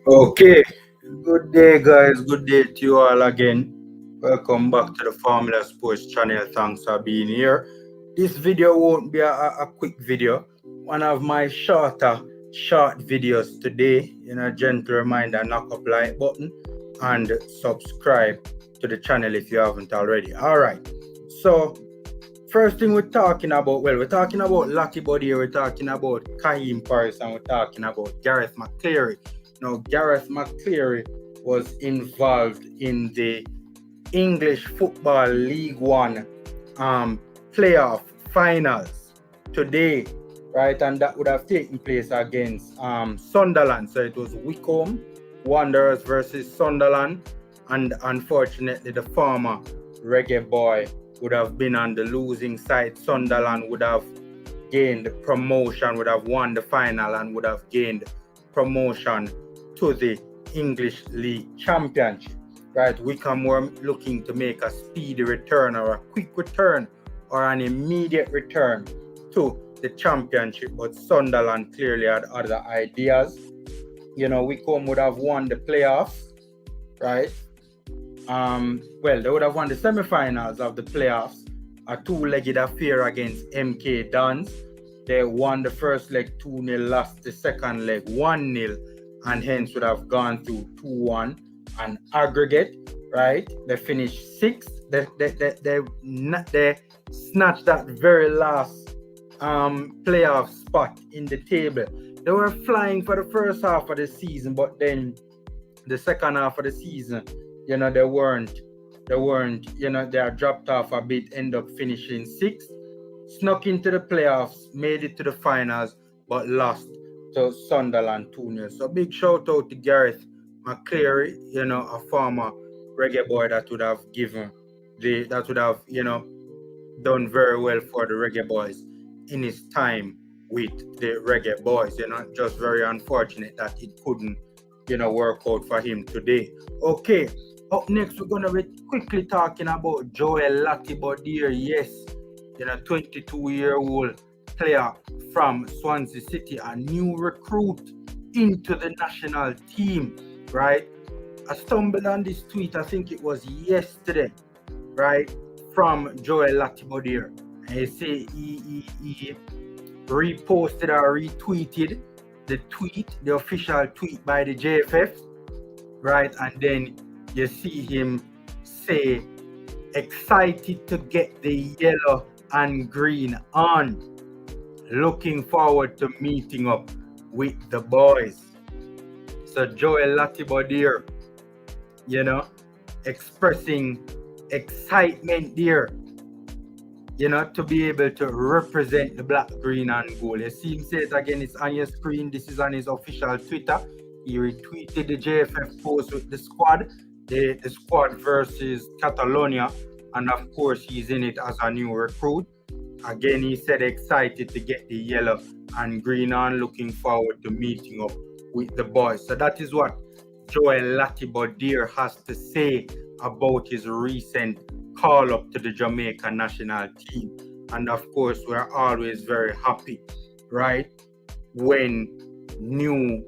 Okay, good day, guys. Good day to you all again. Welcome back to the Formula Sports channel. Thanks for being here. This video won't be a quick video. One of my short videos today. Gentle reminder, knock up like button and subscribe to the channel if you haven't already. All right. So first thing we're talking about, we're talking about Latibeaudiere, we're talking about Kaheem Parris, and we're talking about Gareth McCleary. Now, Gareth McCleary was involved in the English Football League One playoff finals today, right? And that would have taken place against Sunderland. So it was Wycombe Wanderers versus Sunderland, and unfortunately, the former Reggae boy would have been on the losing side. Sunderland would have gained promotion, would have won the final, and would have gained promotion to the English League Championship. Right, Wycombe were looking to make a speedy return or a quick return or an immediate return to the championship, but Sunderland clearly had other ideas. Wycombe would have won the playoffs, right? They would have won the semi-finals of the playoffs, a two-legged affair against MK Dons. They won the first leg 2-0, lost the second leg 1-0, and hence would have gone through 2-1 an aggregate, right? They finished sixth. They snatched that very last playoff spot in the table. They were flying for the first half of the season, but then the second half of the season, they weren't, they are dropped off a bit, end up finishing sixth, snuck into the playoffs, made it to the finals, but lost to Sunderland 2-0. So big shout out to Gareth McCleary, a former Reggae boy that would have done very well for the Reggae boys in his time with the Reggae boys. Just very unfortunate that it couldn't, work out for him today. Okay, up next we're gonna be quickly talking about Joel Latibeaudiere. Yes, 22-year-old player from Swansea City, a new recruit into the national team. Right, I stumbled on this tweet, I think it was yesterday, right, from Joel Latibeaudiere. And you see he reposted or retweeted the tweet, the official tweet by the JFF, right? And then you see him say, excited to get the yellow and green on. Looking forward to meeting up with the boys. So Joel Latibeaudiere, expressing excitement there, to be able to represent the black, green, and gold. You see him say it again, it's on your screen. This is on his official Twitter. He retweeted the JFF post with the squad, the squad versus Catalonia, and of course he's in it as a new recruit. Again, he said excited to get the yellow and green on, looking forward to meeting up with the boys. So that is what Joel Latibeaudiere has to say about his recent call up to the Jamaican national team. And of course, we're always very happy, right, when new,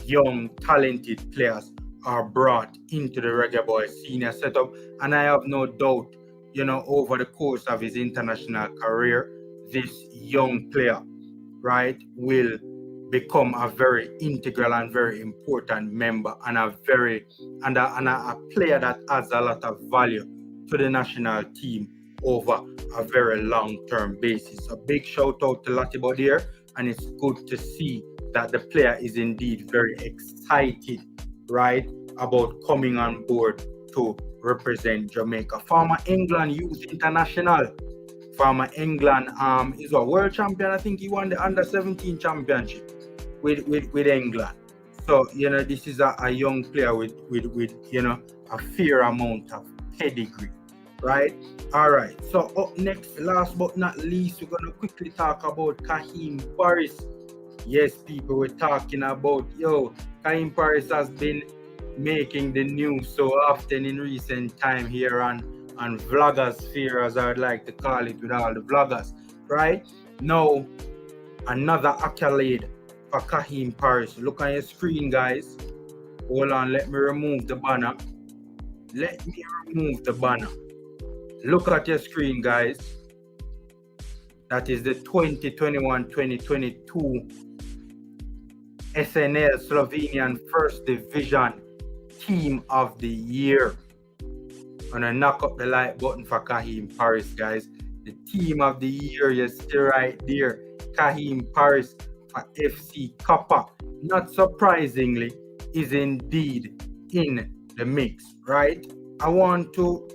young, talented players are brought into the Reggae Boys senior setup. And I have no doubt, over the course of his international career, this young player, right, will become a very integral and very important member and a player that adds a lot of value to the national team over a very long-term basis. A big shout out to Latibeaudiere, and it's good to see that the player is indeed very excited, right, about coming on board to represent Jamaica. Former England Youth International. Former England is a world champion. I think he won the under-17 championship with England. So, this is a young player with a fair amount of pedigree, right? All right. So up next, last but not least, we're going to quickly talk about Kaheem Parris. Yes, people, we're talking about, Kaheem Parris has been making the news so often in recent time here on vloggers sphere, as I would like to call it, with all the vloggers, right? Now, another accolade for Kaheem Parris. Look on your screen, guys. Hold on, let me remove the banner. Let me remove the banner. Look at your screen, guys. That is the 2021-2022 SNL Slovenian First Division Team of the Year. I'm gonna knock up the like button for Kaheem Parris, guys. The Team of the Year, you see right there. Kaheem Parris for FC Kappa, not surprisingly, is indeed in the mix, right? I want to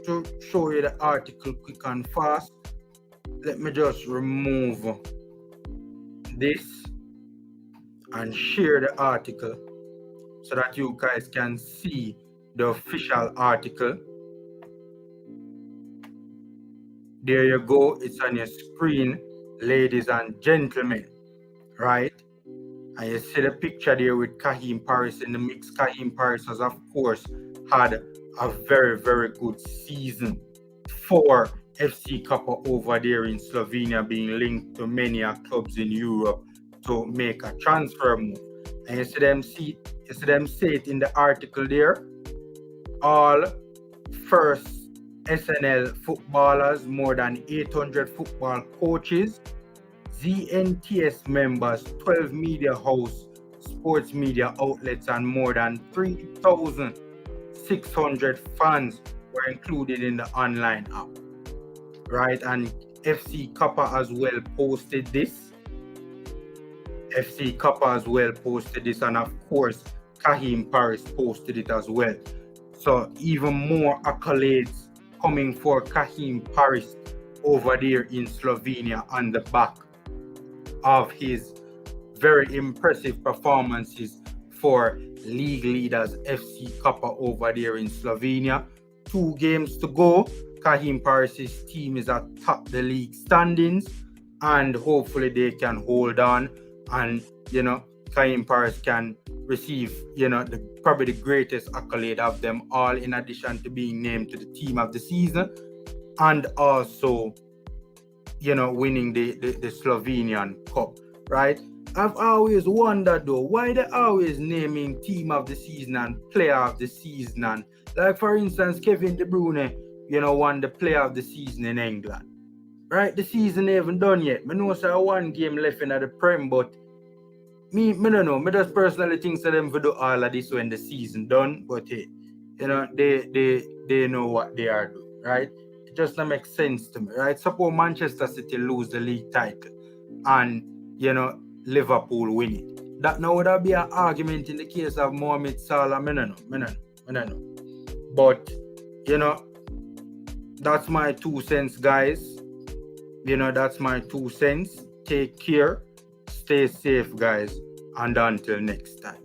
show you the article quick and fast. Let me just remove this and share the article so that you guys can see the official article. There you go, it's on your screen, ladies and gentlemen, right? And you see the picture there with Kaheem Parris in the mix. Kaheem Parris has, of course, had a very, very good season for FC Kappa over there in Slovenia, being linked to many clubs in Europe to make a transfer move. And you see them say it in the article there. All first SNL footballers, more than 800 football coaches, ZNTS members, 12 media house, sports media outlets, and more than 3,600 fans were included in the online app, right? And FC Kappa as well posted this. FC Kappa as well posted this, and of course, Kaheem Parris posted it as well. So even more accolades coming for Kaheem Parris over there in Slovenia on the back of his very impressive performances for league leaders FC Kappa over there in Slovenia. 2 games to go. Kaheem Parris' team is atop the league standings, and hopefully they can hold on, and Kaheem Parris can receive probably the greatest accolade of them all, in addition to being named to the team of the season and also winning the Slovenian Cup, right? I've always wondered though, why they always naming team of the season and player of the season, and like for instance Kevin De Bruyne won the player of the season in England, right? The season ain't even done yet. I know so 1 game left in the Prem, but me don't know. Me just personally think that them for do all of this when the season done, but hey, they know what they are doing, right? It just don't make sense to me, right? Suppose Manchester City lose the league title and Liverpool win it. That now would be an argument in the case of Mohamed Salah. Me don't know. But that's my 2 cents, guys. That's my 2 cents. Take care. Stay safe, guys, and until next time.